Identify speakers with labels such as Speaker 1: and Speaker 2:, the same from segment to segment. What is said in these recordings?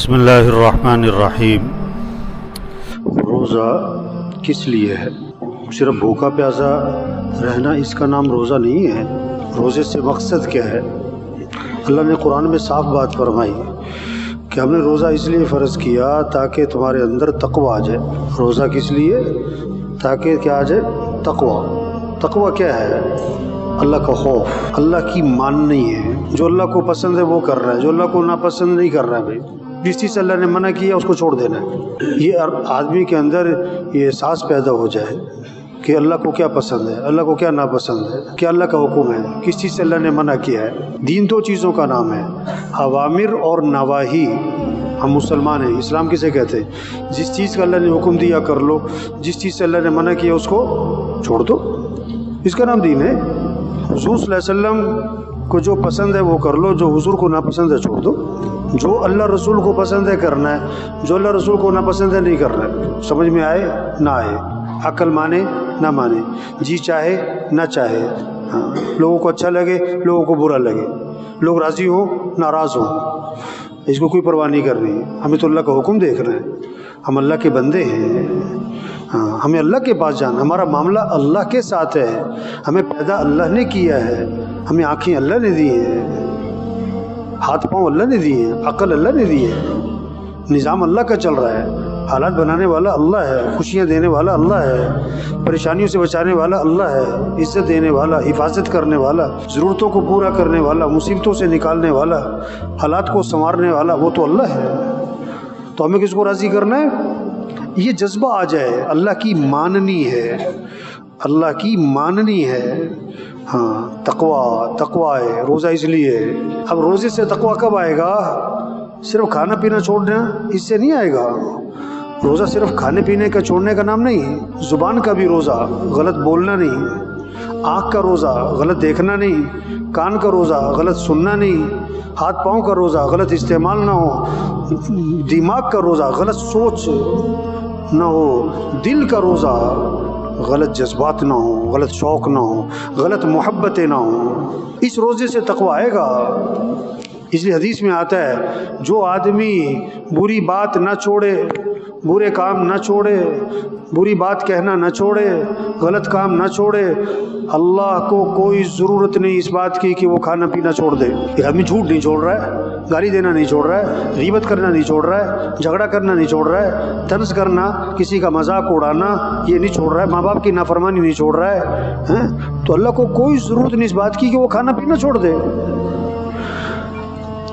Speaker 1: بسم اللہ الرحمن الرحیم۔ روزہ کس لیے ہے؟ صرف بھوکا پیاسا رہنا اس کا نام روزہ نہیں ہے۔ روزے سے مقصد کیا ہے؟ اللہ نے قرآن میں صاف بات فرمائی کہ ہم نے روزہ اس لیے فرض کیا تاکہ تمہارے اندر تقوی آ جائے۔ روزہ کس لیے؟ تاکہ کیا آ جائے؟ تقوی۔ تقوی کیا ہے؟ اللہ کا خوف، اللہ کی ماننی ہے۔ جو اللہ کو پسند ہے وہ کر رہا ہے، جو اللہ کو ناپسند نہیں کر رہا ہے۔ بھائی جس چیز سے اللہ نے منع کیا اس کو چھوڑ دینا ہے۔ یہ آدمی کے اندر یہ احساس پیدا ہو جائے کہ اللہ کو کیا پسند ہے، اللہ کو کیا ناپسند ہے، کیا اللہ کا حکم ہے، کس چیز سے اللہ نے منع کیا ہے۔ دین دو چیزوں کا نام ہے، اوامر اور نواہی۔ ہم مسلمان ہیں، اسلام کسے کہتے ہیں؟ جس چیز کا اللہ نے حکم دیا کر لو، جس چیز سے اللہ نے منع کیا اس کو چھوڑ دو، اس کا نام دین ہے۔ حضور صلی اللہ علیہ وسلم کو جو پسند ہے وہ کر لو، جو حضور کو ناپسند ہے چھوڑ دو۔ جو اللہ رسول کو پسند ہے کرنا ہے، جو اللہ رسول کو ناپسند ہے نہیں کرنا ہے۔ سمجھ میں آئے نہ آئے، عقل مانے نہ مانے، جی چاہے نہ چاہے، لوگوں کو اچھا لگے لوگوں کو برا لگے، لوگ راضی ہوں ناراض ہوں، اس کو کوئی پرواہ نہیں کرنی۔ ہمیں تو اللہ کا حکم دیکھنا ہے، ہم اللہ کے بندے ہیں، ہمیں اللہ کے پاس جانا، ہمارا معاملہ اللہ کے ساتھ ہے۔ ہمیں پیدا اللہ نے کیا ہے، ہمیں آنکھیں اللہ نے دی ہیں، ہاتھ پاؤں اللہ نے دیے ہیں، عقل اللہ نے دی ہے، نظام اللہ کا چل رہا ہے، حالات بنانے والا اللہ ہے، خوشیاں دینے والا اللہ ہے، پریشانیوں سے بچانے والا اللہ ہے، عزت دینے والا، حفاظت کرنے والا، ضرورتوں کو پورا کرنے والا، مصیبتوں سے نکالنے والا، حالات کو سنوارنے والا وہ تو اللہ ہے۔ تو ہمیں کس کو راضی کرنا ہے؟ یہ جذبہ آ جائے، اللہ کی ماننی ہے، اللہ کی ماننی ہے۔ تقوی ہے، روزہ اس لیے ہے۔ اب روزے سے تقوی کب آئے گا؟ صرف کھانا پینا چھوڑنا اس سے نہیں آئے گا۔ روزہ صرف کھانے پینے کا چھوڑنے کا نام نہیں، زبان کا بھی روزہ، غلط بولنا نہیں، آنکھ کا روزہ، غلط دیکھنا نہیں، کان کا روزہ، غلط سننا نہیں، ہاتھ پاؤں کا روزہ، غلط استعمال نہ ہو، دماغ کا روزہ، غلط سوچ نہ ہو، دل کا روزہ، غلط جذبات نہ ہوں، غلط شوق نہ ہوں، غلط محبتیں نہ ہوں۔ اس روزے سے تقوی آئے گا۔ اس لیے حدیث میں آتا ہے جو آدمی بری بات نہ چھوڑے، برے کام نہ چھوڑے، بری بات کہنا نہ چھوڑے، غلط کام نہ چھوڑے، اللہ کو کوئی ضرورت نہیں اس بات کی کہ وہ کھانا پینا چھوڑ دے۔ یہ آدمی جھوٹ نہیں چھوڑ رہا ہے، گالی دینا نہیں چھوڑ رہا ہے، غیبت کرنا نہیں چھوڑ رہا ہے، جھگڑا کرنا نہیں چھوڑ رہا ہے، طنز کرنا، کسی کا مذاق اڑانا یہ نہیں چھوڑ رہا ہے، ماں باپ کی نافرمانی نہیں چھوڑ رہا ہے، تو اللہ کو کوئی ضرورت نہیں اس بات کی کہ وہ کھانا پینا چھوڑ دے۔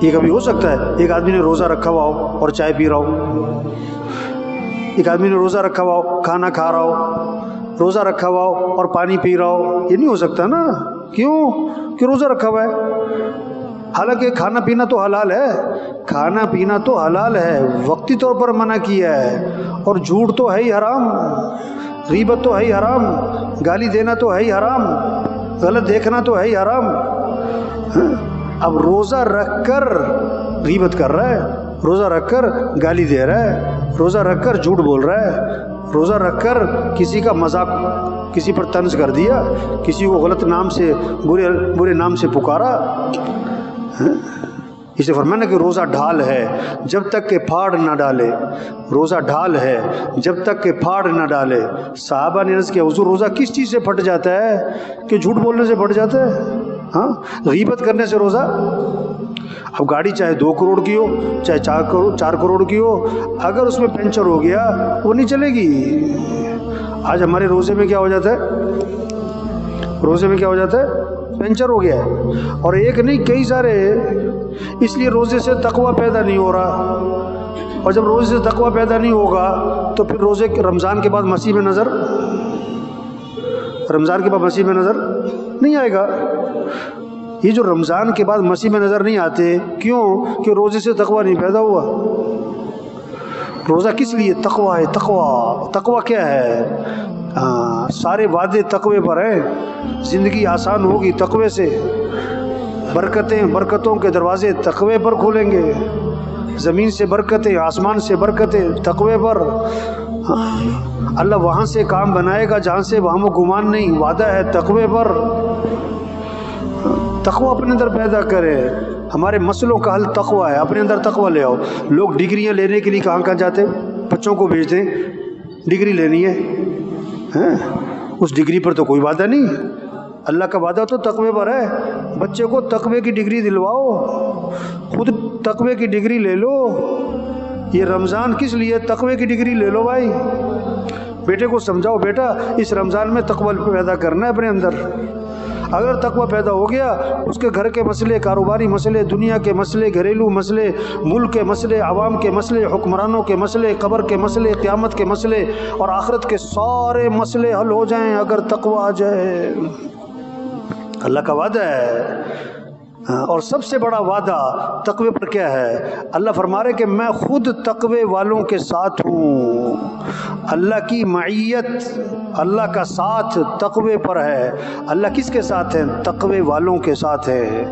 Speaker 1: یہ کبھی ہو سکتا ہے ایک آدمی نے روزہ رکھا ہوا ہو اور چائے پی رہا ہو، ایک آدمی نے روزہ رکھا ہوا ہو کھانا کھا رہا ہو، روزہ رکھا ہوا ہو اور پانی پی رہا ہو؟ یہ نہیں ہو سکتا نا۔ کیوں؟ کہ روزہ رکھا ہوا ہے۔ حالانکہ کھانا پینا تو حلال ہے، کھانا پینا تو حلال ہے، وقتی طور پر منع کیا ہے، اور جھوٹ تو ہے ہی حرام، غیبت تو ہے ہی حرام، گالی دینا تو ہے ہی حرام، غلط دیکھنا تو ہے ہی حرام۔ اب روزہ رکھ کر غیبت کر رہا ہے، روزہ رکھ کر گالی دے رہا ہے، روزہ رکھ کر جھوٹ بول رہا ہے، روزہ رکھ کر کسی کا مذاق، کسی پر طنز کر دیا، کسی کو غلط نام سے، برے نام سے پکارا۔ اسے فرمانا کہ روزہ ڈھال ہے جب تک کہ پھاڑ نہ ڈالے، روزہ ڈھال ہے جب تک کہ پھاڑ نہ ڈالے۔ صحابہ نے عرض کیا حضور روزہ کس چیز سے پھٹ جاتا ہے؟ کہ جھوٹ بولنے سے پھٹ جاتا ہے، غیبت کرنے سے روزہ۔ اب گاڑی چاہے 2 کروڑ کی ہو چاہے 4 کروڑ کی ہو، اگر اس میں پنچر ہو گیا وہ نہیں چلے گی۔ آج ہمارے روزے میں کیا ہو جاتا ہے؟ روزے میں کیا ہو جاتا ہے؟ پنچر ہو گیا ہے، اور ایک نہیں کئی سارے۔ اس لیے روزے سے تقوی پیدا نہیں ہو رہا، اور جب روزے سے تقوی پیدا نہیں ہوگا تو پھر روزے رمضان کے بعد مسیح میں نظر، رمضان کے بعد مسیح میں نظر نہیں آئے گا۔ یہ جو رمضان کے بعد مسیح میں نظر نہیں آتے، کیوں؟ کہ روزے سے تقوی نہیں پیدا ہوا۔ روزہ کس لیے؟ تقوی ہے، تقوی۔ تقوی کیا ہے؟ سارے وعدے تقوی پر ہیں، زندگی آسان ہوگی تقوی سے، برکتوں کے دروازے تقوی پر کھولیں گے، زمین سے برکتیں، آسمان سے برکتیں تقوی پر۔ اللہ وہاں سے کام بنائے گا جہاں سے وہاں گمان نہیں، وعدہ ہے تقوی پر۔ تقوی اپنے اندر پیدا کرے، ہمارے مسئلوں کا حل تقوی ہے. اپنے اندر تقوی لے آؤ. لوگ ڈگریاں لینے کے لیے کہاں جاتے؟ بچوں کو بھیج دیں، ڈگری لینی ہے. اس ڈگری پر تو کوئی وعدہ نہیں. اللہ کا وعدہ تو تقوی پر ہے. بچے کو تقوی کی ڈگری دلواؤ، خود تقوی کی ڈگری لے لو. یہ رمضان کس لیے؟ تقوی کی ڈگری لے لو بھائی. بیٹے کو سمجھاؤ، بیٹا اس رمضان میں تقوی پیدا کرنا ہے اپنے اندر. اگر تقوی پیدا ہو گیا، اس کے گھر کے مسئلے، کاروباری مسئلے، دنیا کے مسئلے، گھریلو مسئلے، ملک کے مسئلے، عوام کے مسئلے، حکمرانوں کے مسئلے، قبر کے مسئلے، قیامت کے مسئلے اور آخرت کے سارے مسئلے حل ہو جائیں اگر تقوی آ جائے. اللہ کا وعدہ ہے. اور سب سے بڑا وعدہ تقوی پر کیا ہے؟ اللہ فرما رہے کہ میں خود تقوی والوں کے ساتھ ہوں. اللہ کی معیت، اللہ کا ساتھ تقوی پر ہے. اللہ کس کے ساتھ ہے؟ تقوی والوں کے ساتھ ہے.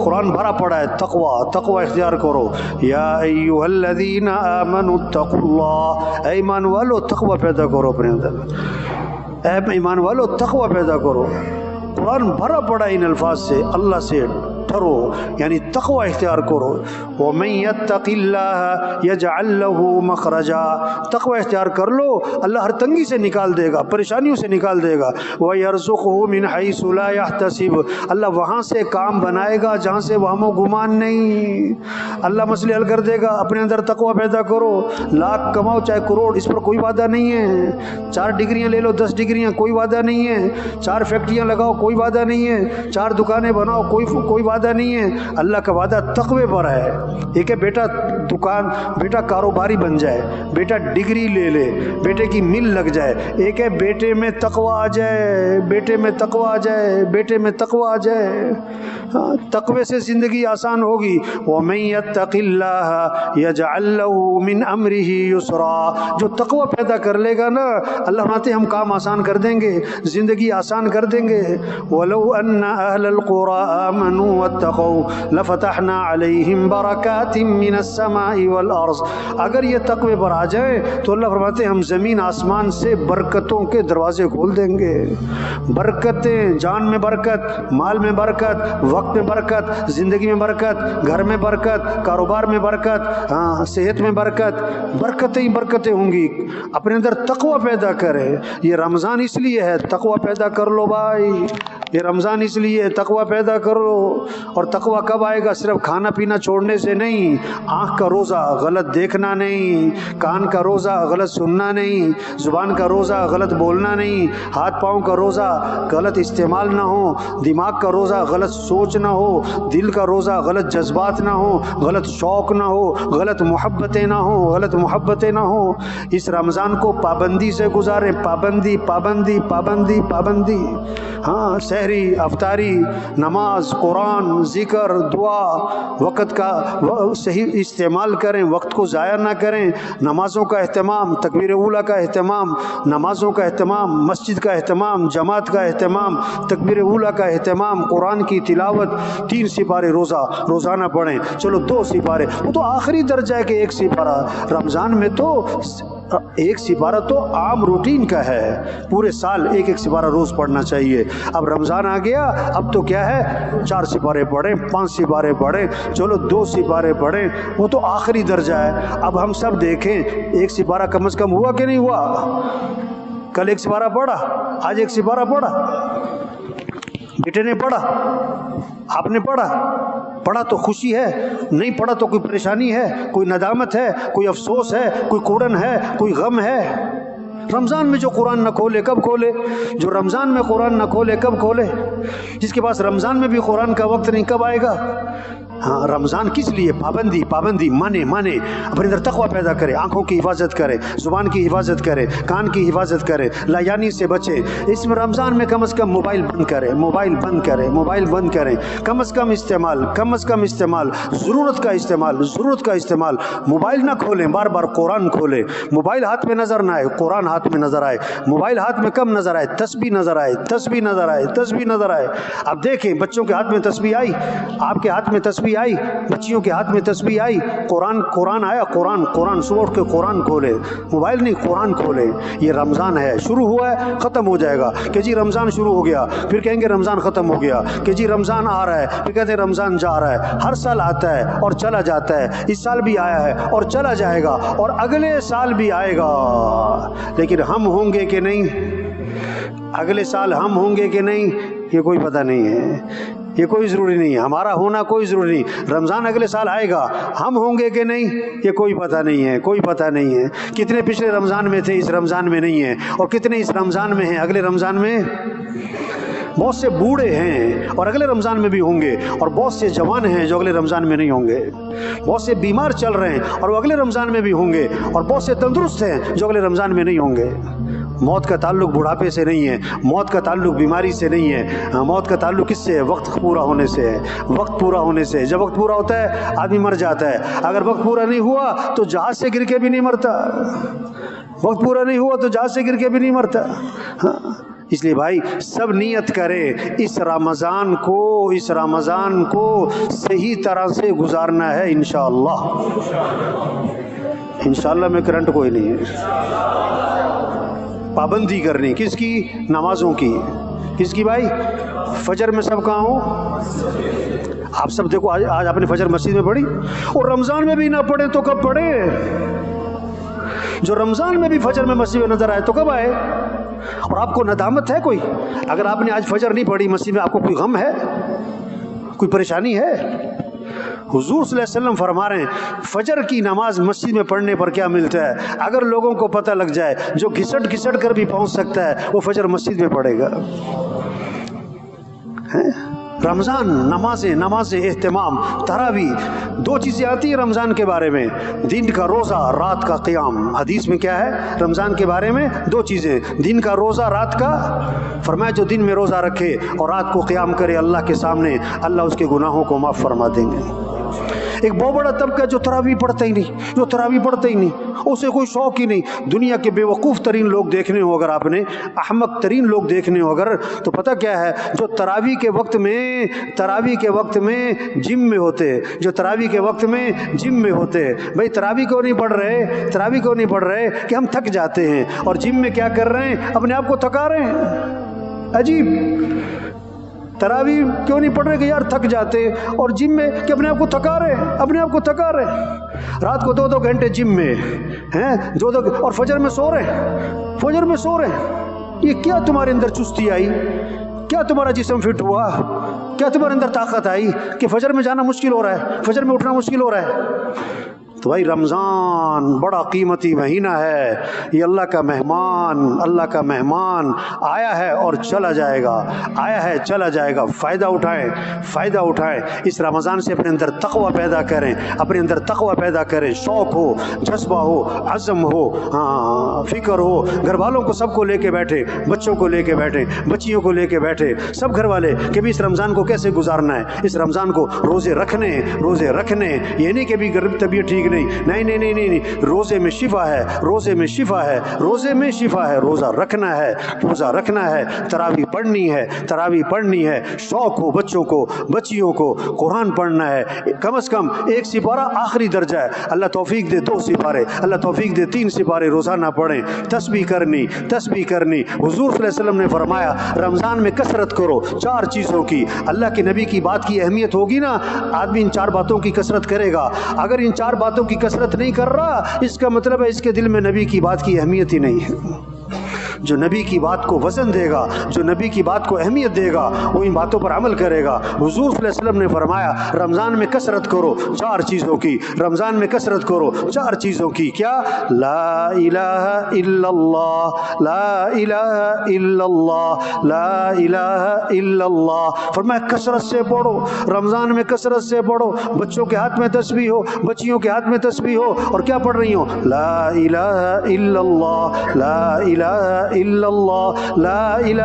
Speaker 1: قرآن بھرا پڑا ہے تقوی اختیار کرو. یا ایھا الذین آمنوا اتقوا اللہ، اے ایمان والو تقوی پیدا کرو اپنے اندر. اے ایمان والو تقوی پیدا کرو. قرآن بھرا پڑا ان الفاظ سے. اللہ سے ڈرو یعنی تقوی اختیار کرو. وَمَن يَتَّقِ اللَّهَ يَجْعَل لَّهُ مَخْرَجًا، تقوی اختیار کر لو، اللہ ہر تنگی سے نکال دے گا، پریشانیوں سے نکال دے گا. وَيَرْزُقْهُ مِنْ حَيْثُ لَا يَحْتَسِبُ، اللہ وہاں سے کام بنائے گا جہاں سے وہم و گمان نہیں. اللہ مسئلے حل کر دے گا. اپنے اندر تقوی پیدا کرو. لاکھ کماؤ چاہے کروڑ، اس پر کوئی وعدہ نہیں ہے. 4 ڈگریاں لے لو، 10 ڈگریاں، کوئی وعدہ نہیں ہے. 4 فیکٹریاں لگاؤ، کوئی وعدہ نہیں ہے. 4 دکانیں بناؤ، کوئی وعدہ نہیں ہے. اللہ کا وعدہ تقوی پر ہے. ایک ہے بیٹا بیٹا کاروباری بن جائے، بیٹا ڈگری لے لے، بیٹے کی مل لگ جائے. ایک ہے بیٹے میں تقوی آ جائے، بیٹے میں تقوی آ جائے، بیٹے میں تقوی آ جائے. تقوی سے زندگی آسان ہوگی. وَمَن يَتَّقِ اللَّهَ يَجْعَل لَّهُ مِنْ أَمْرِهِ يُسْرًا، جو تقوی پیدا کر لے گا نا، اللہ فرماتے ہم کام آسان کر دیں گے، زندگی آسان کر دیں گے. وَلَوْ أَنَّ أَهْلَ الْقُرَىٰ آمَنُوا وَاتَّقَوْا لَفَتَحْنَا عَلَيْهِمْ بَرَكَاتٍ مِّنَ السَّمَاءِ وَالْأَرْضِ. اگر یہ تقوی پر آ جائیں تو اللہ فرماتے ہم زمین آسمان سے برکتوں کے دروازے کھول دیں گے. برکتیں، جان میں برکت، مال میں برکت، وقت میں برکت، زندگی میں برکت، گھر میں برکت، کاروبار میں برکت، صحت میں برکت، برکتیں ہی برکتیں ہوں گی. اپنے اندر تقوی پیدا کرے. یہ رمضان اس لیے ہے، تقوی پیدا کر لو بھائی. یہ رمضان اس لیے تقوی پیدا کرو. اور تقوی کب آئے گا؟ صرف کھانا پینا چھوڑنے سے نہیں. آنکھ کا روزہ غلط دیکھنا نہیں، کان کا روزہ غلط سننا نہیں، زبان کا روزہ غلط بولنا نہیں، ہاتھ پاؤں کا روزہ غلط استعمال نہ ہو، دماغ کا روزہ غلط سوچ نہ ہو، دل کا روزہ غلط جذبات نہ ہو، غلط شوق نہ ہو، غلط محبتیں نہ ہوں، غلط محبتیں نہ ہوں. اس رمضان کو پابندی سے گزاریں. پابندی پابندی پابندی پابندی. سحری، افطاری، نماز، قرآن، ذکر، دعا، وقت کا صحیح استعمال کریں، وقت کو ضائع نہ کریں. نمازوں کا اہتمام، تکبیر اولیٰ کا اہتمام، نمازوں کا اہتمام، مسجد کا اہتمام، جماعت کا اہتمام، تکبیر اولیٰ کا اہتمام، قرآن کی تلاوت. 3 سپارے روزانہ پڑھیں. چلو 2 سپارے، وہ تو آخری درجہ ہے کہ 1 سپارہ. رمضان میں تو 1 سپارہ تو عام روٹین کا ہے. پورے سال 1 سپارہ روز پڑھنا چاہیے. اب رمضان آ گیا، اب تو کیا ہے 4 سپارے پڑھیں، 5 سپارے پڑھیں، چلو 2 سپارے پڑھیں، وہ تو آخری درجہ ہے. اب ہم سب دیکھیں 1 سپارہ کم از کم ہوا کہ نہیں ہوا؟ کل 1 سپارہ پڑھا، آج 1 سپارہ پڑھا. بیٹے نے پڑھا، آپ نے پڑھا تو خوشی ہے، نہیں پڑھا تو کوئی پریشانی ہے، کوئی ندامت ہے، کوئی افسوس ہے، کوئی کوڑن ہے، کوئی غم ہے. رمضان میں جو قرآن نہ کھولے کب کھولے؟ جو رمضان میں قرآن نہ کھولے کب کھولے؟ جس کے پاس رمضان میں بھی قرآن کا وقت نہیں کب آئے گا؟ رمضان کس لیے؟ پابندی پابندی، مانے اپنے اندر تقوی پیدا کرے. آنکھوں کی حفاظت کرے، زبان کی حفاظت کرے، کان کی حفاظت کرے، لایانی سے بچے. اس میں رمضان میں کم از کم موبائل بند کریں. کم از کم استعمال، ضرورت کا استعمال. موبائل نہ کھولیں، بار بار قرآن کھولیں. موبائل ہاتھ میں نظر نہ آئے، قرآن ہاتھ میں نظر آئے، موبائل ہاتھ میں کم نظر آئے، تسبیح نظر آئے، تسبیح نظر آئے، تسبیح نظر آئے۔ اب دیکھیں بچوں کے ہاتھ میں تسبیح آئی، آپ کے ہاتھ میں تسبیح آئی، بچیوں کے ہاتھ میں تسبیح آئی، قرآن آیا، قرآن صبح اٹھ کے قرآن کھولے، موبائل نہیں قرآن کھولے۔ یہ رمضان ہے، شروع ہوا ہے ختم ہو جائے گا کہ جی رمضان شروع ہو گیا، پھر کہیں گے رمضان ختم ہو گیا، کہ جی رمضان آ رہا ہے، پھر کہتے ہیں رمضان جا رہا ہے۔ ہر سال آتا ہے اور چلا جاتا ہے، اس سال بھی آیا ہے اور چلا جائے گا اور اگلے سال بھی آئے گا، لیکن ہم ہوں گے کہ نہیں، اگلے سال ہم ہوں گے کہ نہیں، یہ کوئی پتہ نہیں ہے، یہ کوئی ضروری نہیں ہے، ہمارا ہونا کوئی ضروری نہیں۔ رمضان اگلے سال آئے گا، ہم ہوں گے کہ نہیں، یہ کوئی پتہ نہیں ہے، کوئی پتہ نہیں ہے۔ کتنے پچھلے رمضان میں تھے، اس رمضان میں نہیں ہیں، اور کتنے اس رمضان میں ہیں، اگلے رمضان میں۔ بہت سے بوڑھے ہیں اور اگلے رمضان میں بھی ہوں گے، اور بہت سے جوان ہیں جو اگلے رمضان میں نہیں ہوں گے، بہت سے بیمار چل رہے ہیں اور وہ اگلے رمضان میں بھی ہوں گے، اور بہت سے تندرست ہیں جو اگلے رمضان میں نہیں ہوں گے۔ موت کا تعلق بڑھاپے سے نہیں ہے، موت کا تعلق بیماری سے نہیں ہے، موت کا تعلق کس سے ہے؟ وقت پورا ہونے سے ہے، وقت پورا ہونے سے۔ جب وقت پورا ہوتا ہے آدمی مر جاتا ہے، اگر وقت پورا نہیں ہوا تو جہاز سے گر کے بھی نہیں مرتا، وقت پورا نہیں ہوا تو جہاز سے گر کے بھی نہیں مرتا۔ اس لیے بھائی سب نیت کرے اس رمضان کو صحیح طرح سے گزارنا ہے انشاءاللہ۔ انشاءاللہ میں کرنٹ کوئی نہیں ہے۔ پابندی کرنی کس کی؟ نمازوں کی۔ کس کی بھائی؟ فجر میں سب کہاں ہوں؟ آپ سب دیکھو آج آپ نے فجر مسجد میں پڑھی، اور رمضان میں بھی نہ پڑھے تو کب پڑھے؟ جو رمضان میں بھی فجر میں مسجد میں نظر آئے تو کب آئے؟ اور آپ کو ندامت ہے کوئی؟ اگر آپ نے آج فجر نہیں پڑھی مسجد میں، آپ کو کوئی غم ہے، کوئی پریشانی ہے؟ حضور صلی اللہ علیہ وسلم فرما رہے ہیں فجر کی نماز مسجد میں پڑھنے پر کیا ملتا ہے؟ اگر لوگوں کو پتہ لگ جائے جو گھسٹ گھسٹ کر بھی پہنچ سکتا ہے وہ فجر مسجد میں پڑھے گا۔ رمضان نمازیں اہتمام، تراویح، دو چیزیں آتی ہیں رمضان کے بارے میں، دن کا روزہ، رات کا قیام۔ حدیث میں کیا ہے رمضان کے بارے میں؟ دو چیزیں، دن کا روزہ، رات کا، فرمایا جو دن میں روزہ رکھے اور رات کو قیام کرے اللہ کے سامنے، اللہ اس کے گناہوں کو معاف فرما دیں گے۔ ایک بہت بڑا طبقہ جو تراویح پڑھتا ہی نہیں، اسے کوئی شوق ہی نہیں۔ دنیا کے بے وقوف ترین لوگ دیکھنے ہو اگر آپ نے، احمق ترین لوگ دیکھنے ہو اگر، تو پتہ کیا ہے؟ جو تراویح کے وقت میں جم میں ہوتے، جو تراویح کے وقت میں جم میں ہوتے۔ بھائی تراویح کیوں نہیں پڑھ رہے؟ کہ ہم تھک جاتے ہیں، اور جم میں کیا کر رہے ہیں؟ اپنے آپ کو تھکا رہے ہیں۔ عجیب، تراویح کیوں نہیں پڑھ رہے کہ یار تھک جاتے، اور جم میں کہ اپنے آپ کو تھکا رہے، رات کو 2 گھنٹے جم میں ہیں، اور فجر میں سو رہے ہیں۔ یہ کیا تمہارے اندر چستی آئی؟ کیا تمہارا جسم فٹ ہوا؟ کیا تمہارے اندر طاقت آئی کہ فجر میں جانا مشکل ہو رہا ہے، فجر میں اٹھنا مشکل ہو رہا ہے؟ تو بھائی رمضان بڑا قیمتی مہینہ ہے، یہ اللہ کا مہمان آیا ہے اور چلا جائے گا، فائدہ اٹھائیں، اس رمضان سے اپنے اندر تقوی پیدا کریں، شوق ہو، جذبہ ہو، عزم ہو، فکر ہو، گھر والوں کو سب کو لے کے بیٹھے، بچوں کو لے کے بیٹھے، بچیوں کو لے کے بیٹھے، سب گھر والے کہ بھی اس رمضان کو کیسے گزارنا ہے، اس رمضان کو روزے رکھنے، یہ نہیں کہ بھی طبیعت ٹھیک نہیں، روزے میں شفا ہے، روزہ رکھنا ہے، تراویح پڑھنی ہے، شوق ہو بچوں کو، بچیوں کو، قرآن پڑھنا ہے، کم از کم 1 سپارہ آخری درجہ ہے، اللہ توفیق دے 2 سپارے، اللہ توفیق دے 3 سپارے روزانہ پڑھیں، تسبیح کرنی۔ حضور صلی اللہ علیہ وسلم نے فرمایا رمضان میں کثرت کرو 4 چیزوں کی۔ اللہ کے نبی کی بات کی اہمیت ہوگی نا، آدمی ان 4 باتوں کی کثرت کرے گا۔ اگر ان 4 باتوں کی کثرت نہیں کر رہا، اس کا مطلب ہے اس کے دل میں نبی کی بات کی اہمیت ہی نہیں ہے۔ جو نبی کی بات کو وزن دے گا، جو نبی کی بات کو اہمیت دے گا، وہ ان باتوں پر عمل کرے گا۔ حضور صلی اللہ علیہ وسلم نے فرمایا رمضان میں کثرت کرو 4 چیزوں کی، رمضان میں کثرت کرو 4 چیزوں کی۔ کیا؟ لا الہ الا اللہ، لا الہ الا اللہ، لا الہ الا اللہ۔ فرمایا کثرت سے پڑھو، رمضان میں کثرت سے پڑھو، بچوں کے ہاتھ میں تسبیح ہو، بچیوں کے ہاتھ میں تسبیح ہو، اور کیا پڑھ رہی ہو؟ لا الہ الا اللہ، لا الہ الا اللہ لا الہ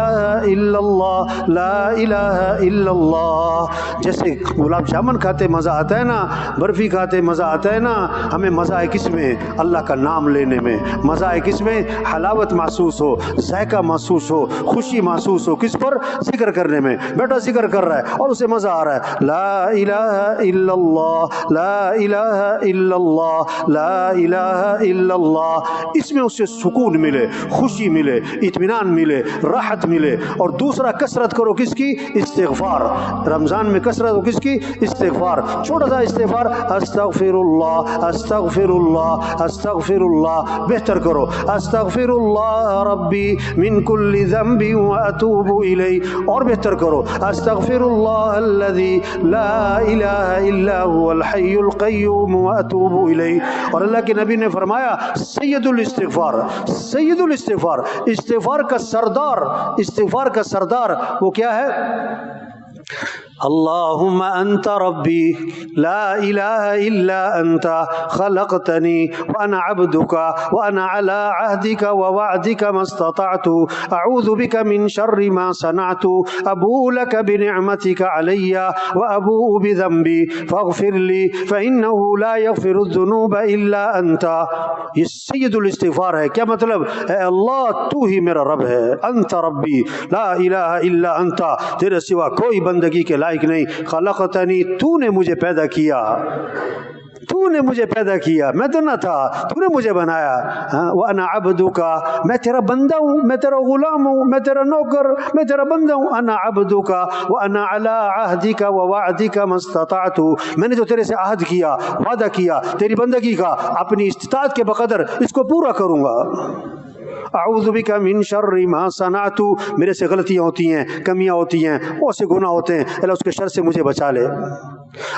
Speaker 1: الا اللہ لا الہ الا اللہ. جیسے گلاب جامن کھاتے مزہ آتا ہے نا، برفی کھاتے مزہ آتا ہے نا، ہمیں مزہ ہے کس میں؟ اللہ کا نام لینے میں. مزہ ہے کس میں؟ حلاوت محسوس ہو، ذائقہ محسوس ہو، خوشی محسوس ہو. کس پر؟ ذکر کرنے میں. بیٹا ذکر کر رہا ہے اور اسے مزہ آ رہا ہے. لا الہ الا اللہ لا الہ الا اللہ لا الہ الا اللہ. اس میں اسے سکون ملے، خوشی ملے، اطمینان ملے، راحت ملے. اور دوسرا کثرت کرو کس کی؟ استغفار. رمضان میں کثرت ہو کس کی؟ استغفار. چھوٹا سا استغفار، استغفر اللہ استغفر اللہ استغفر اللہ. بہتر کرو، استغفر اللہ ربی من کل ذنب واتوب الیہ. اور بہتر کرو، استغفر اللہ الذی لا الہ الا هو الحی القیوم واتوب الیہ. اور اللہ کے نبی نے فرمایا سید الاستغفار، سید الاستغفار، استغفار کا سردار، استغفار کا سردار وہ کیا ہے؟ اللهم أنت ربي لا إله إلا أنت خلقتني وأنا عبدك وأنا على عهدك ووعدك ما استطعت أعوذ بك من شر ما صنعت أبوء لك بنعمتك علي وأبوء بذنبي فاغفر لي فإنه لا يغفر الذنوب إلا أنت. یہ سید الاستغفار ہے. کیا مطلب؟ اے اللہ تو ہی میرا رب ہے. انت ربی لا الہ الا انت، تیرے سوا کوئی بندگی کے لائق نہیں. خلقتنی، تو نے مجھے پیدا کیا، تو نے مجھے پیدا کیا، میں تو نہ تھا، تو نے مجھے بنایا. وَأَنَا عَبْدُكَ، میں تیرا بندہ ہوں، میں تیرا غلام ہوں، میں تیرا نوکر، میں تیرا بندہ ہوں. أَنَا عَبْدُكَ وَأَنَا عَلَىٰ عَهْدِكَ وَوَعْدِكَ مَا اسْتَطَعْتُ، میں نے جو تیرے سے عہد کیا، وعدہ کیا تیری بندگی کا، اپنی استطاعت کے بقدر اس کو پورا کروں گا. اعوذ بک من شر ما صنعت، میرے سے غلطیاں ہوتی ہیں، کمیاں ہوتی ہیں، بہت سے گناہ ہوتے ہیں، اللہ اس کے شر سے مجھے بچا لے.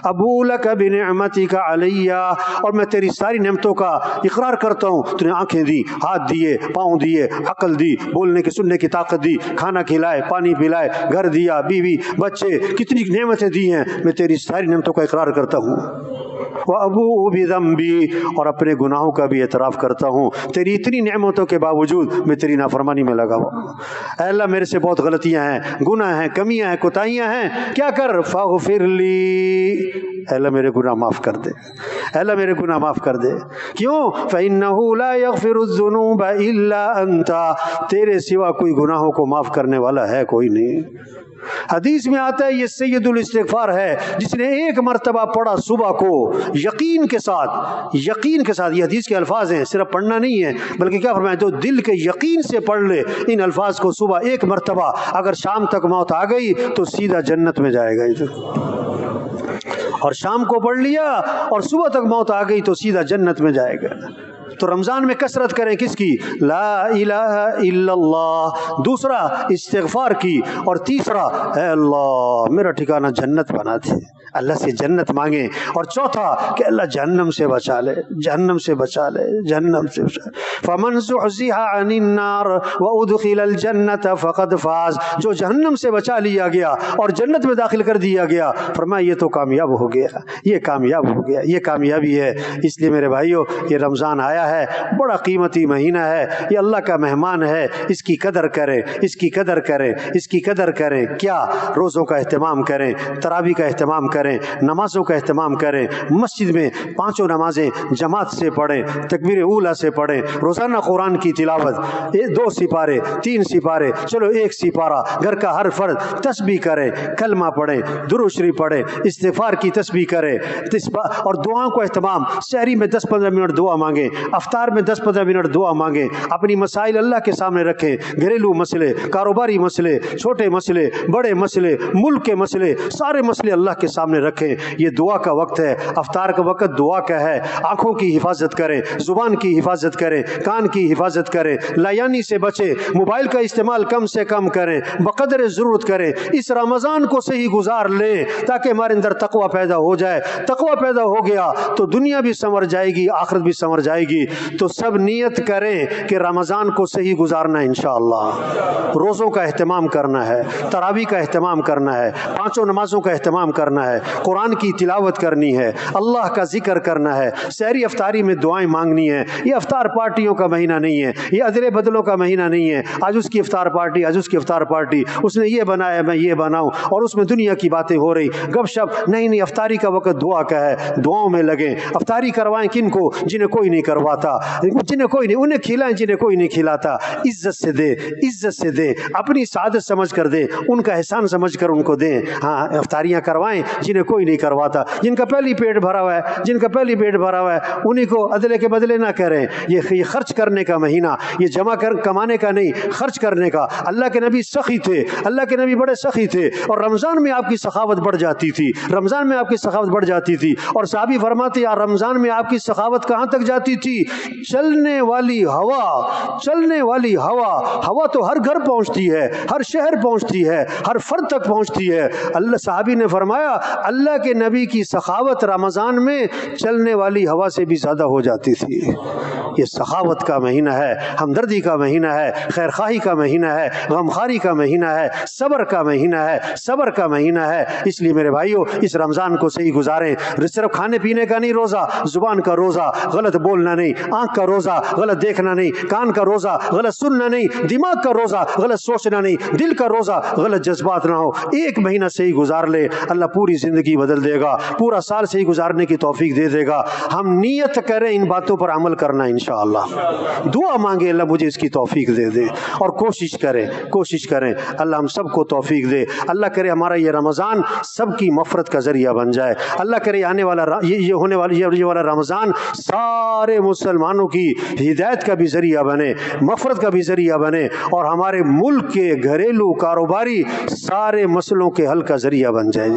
Speaker 1: ابو لک بنعمتک علی، اور میں تیری ساری نعمتوں کا اقرار کرتا ہوں. تو نے آنکھیں دی، ہاتھ دیے، پاؤں دیے، عقل دی، بولنے کی سننے کی طاقت دی، کھانا کھلائے، پانی پلائے، گھر دیا، بیوی بچے، کتنی نعمتیں دی ہیں. میں تیری ساری نعمتوں کا اقرار کرتا ہوں. وَأَبُوءُ بِذَنبِي، اور اپنے گناہوں کا بھی اعتراف کرتا ہوں. تیری اتنی نعمتوں کے باوجود میں تیری نافرمانی میں لگا ہوں. اے اللہ میرے سے بہت غلطیاں ہیں، گناہ ہیں، کمیاں ہیں، کوتاہیاں ہیں. کیا کر؟ فاغفر لی، اے اللہ میرے گناہ معاف کر دے، اے اللہ میرے گناہ معاف کر دے. کیوں؟ فَإِنَّهُ لَا يَغْفِرُ الذُّنُوبَ إِلَّا أَنْتَ، تیرے سوا کوئی گناہوں کو معاف کرنے والا ہے کوئی نہیں. حدیث میں آتا ہے یہ سید الاستغفار ہے جس نے ایک مرتبہ پڑھا صبح کو یقین کے ساتھ، یقین کے ساتھ. یہ حدیث کے الفاظ ہیں، صرف پڑھنا نہیں ہے بلکہ کیا فرمایا؟ جو دل کے یقین سے پڑھ لے ان الفاظ کو صبح ایک مرتبہ، اگر شام تک موت آ گئی تو سیدھا جنت میں جائے گا. اور شام کو پڑھ لیا اور صبح تک موت آ گئی تو سیدھا جنت میں جائے گا. تو رمضان میں کثرت کریں کس کی؟ لا الہ الا اللہ. دوسرا استغفار کی. اور تیسرا اے اللہ میرا ٹھکانہ جنت بنا دے، اللہ سے جنت مانگیں. اور چوتھا کہ اللہ جہنم سے بچا لے، جہنم سے بچا لے، جہنم سے بچا لے. فمن زحزح عن النار وادخل الجنة فقد فاز، جو جہنم سے بچا لیا گیا اور جنت میں داخل کر دیا گیا، فرمایا یہ تو کامیاب ہو گیا، یہ کامیاب ہو گیا، یہ کامیابی ہے. اس لیے میرے بھائیو یہ رمضان آیا ہے، بڑا قیمتی مہینہ ہے، یہ اللہ کا مہمان ہے. اس کی قدر کریں، اس کی قدر کریں، اس کی قدر کریں. کیا؟ روزوں کا اہتمام کریں، تراویح کا اہتمام کریں، نمازوں کا اہتمام کریں. مسجد میں 5 نمازیں جماعت سے پڑھیں، تکبیر اولیٰ سے پڑھیں. روزانہ قرآن کی تلاوت، 2 سپارے، 3 سپارے، چلو 1 سپارہ. گھر کا ہر فرد تسبیح کرے، کلمہ پڑھیں، درود شریف پڑھیں، استغفار کی تسبیح کریں. اور دعاؤں کو اہتمام، سحری میں 10-15 منٹ دعا مانگیں، افطار میں 10-15 منٹ دعا مانگیں. اپنی مسائل اللہ کے سامنے رکھیں، گھریلو مسئلے، کاروباری مسئلے، چھوٹے مسئلے، بڑے مسئلے، ملک کے مسئلے، سارے مسئلے اللہ کے سامنے رکھیں. یہ دعا کا وقت ہے، افطار کا وقت دعا کا ہے. آنکھوں کی حفاظت کریں، زبان کی حفاظت کریں، کان کی حفاظت کریں، لایانی سے بچیں، موبائل کا استعمال کم سے کم کریں، بقدر ضرورت کریں. اس رمضان کو صحیح گزار لیں تاکہ ہمارے اندر تقوی پیدا ہو جائے. تقوی پیدا ہو گیا تو دنیا بھی سنور جائے گی، آخرت بھی سنور جائے گی. گی تو سب نیت کریں کہ رمضان کو صحیح گزارنا ہے انشاءاللہ. روزوں کا اہتمام کرنا ہے، تراویح کا اہتمام کرنا ہے، 5 نمازوں کا اہتمام کرنا ہے، قرآن کی تلاوت کرنی ہے، اللہ کا ذکر کرنا ہے، سحری افطاری میں دعائیں مانگنی ہے. یہ افطار پارٹیوں کا مہینہ نہیں ہے، یہ ادلے بدلوں کا مہینہ نہیں ہے. آج اس کی افطار پارٹی، آج اس کی افطار پارٹی، اس نے یہ بنایا میں یہ بناؤں، اور اس میں دنیا کی باتیں ہو رہی، گپ شپ. نہیں، افطاری کا وقت دعا کا ہے، دعاؤں میں لگیں. افطاری کروائیں کن کو؟ جنہیں کوئی نہیں کرواتا، جنہیں کوئی نہیں، انہیں کھلائیں جنہیں کوئی نہیں کھلاتا. عزت سے دے، عزت سے دے، اپنی سعادت سمجھ کر دے، ان کا احسان سمجھ کر ان کو دیں. ہاں، افطاریاں کروائیں جنہیں کوئی نہیں کرواتا. جن کا پہلی پیٹ بھرا ہوا ہے، جن کا پہلی پیٹ بھرا ہوا ہے، انہیں کو ادلے کے بدلے نہ کریں. یہ خرچ کرنے کا مہینہ، یہ جمع کمانے کا نہیں، خرچ کرنے کا. اللہ کے نبی سخی تھے، اللہ کے نبی بڑے سخی تھے، اور رمضان میں آپ کی سخاوت بڑھ جاتی تھی، رمضان میں آپ کی سخاوت بڑھ جاتی تھی. اور صحابی فرماتے یار رمضان میں آپ کی سخاوت کہاں تک جاتی تھی؟ چلنے والی ہوا، چلنے والی ہوا. ہوا تو ہر گھر پہنچتی ہے، ہر شہر پہنچتی ہے، ہر فرد تک پہنچتی ہے. اللہ صحابی نے فرمایا اللہ کے نبی کی سخاوت رمضان میں چلنے والی ہوا سے بھی زیادہ ہو جاتی تھی. یہ سخاوت کا مہینہ ہے، ہمدردی کا مہینہ ہے، خیرخواہی کا مہینہ ہے، غمخواری کا مہینہ ہے، صبر کا مہینہ ہے، صبر کا مہینہ ہے. اس لیے میرے بھائیو اس رمضان کو صحیح گزاریں. صرف کھانے پینے کا نہیں روزہ، زبان کا روزہ، غلط بولنا نہیں، آنکھ کا روزہ، غلط دیکھنا نہیں، کان کا روزہ، غلط سننا نہیں، دماغ کا روزہ، غلط سوچنا نہیں، دل کا روزہ، غلط جذبات نہ ہو. ایک مہینہ صحیح گزار لے، اللہ پوری زندگی بدل دے گا، پورا سال صحیح گزارنے کی توفیق دے دے گا. ہم نیت کریں ان باتوں پر عمل کرنا انشاءاللہ. دعا مانگے اللہ مجھے اس کی توفیق دے دے، اور کوشش کریں اللہ ہم سب کو توفیق دے. اللہ کرے ہمارا یہ رمضان سب کی مغفرت کا ذریعہ بن جائے. اللہ کرے آنے والا یہ ہونے والا رمضان سارے مسلمانوں کی ہدایت کا بھی ذریعہ بنے، مغفرت کا بھی ذریعہ بنے، اور ہمارے ملک کے گھریلو کاروباری سارے مسئلوں کے حل کا ذریعہ بن جائے.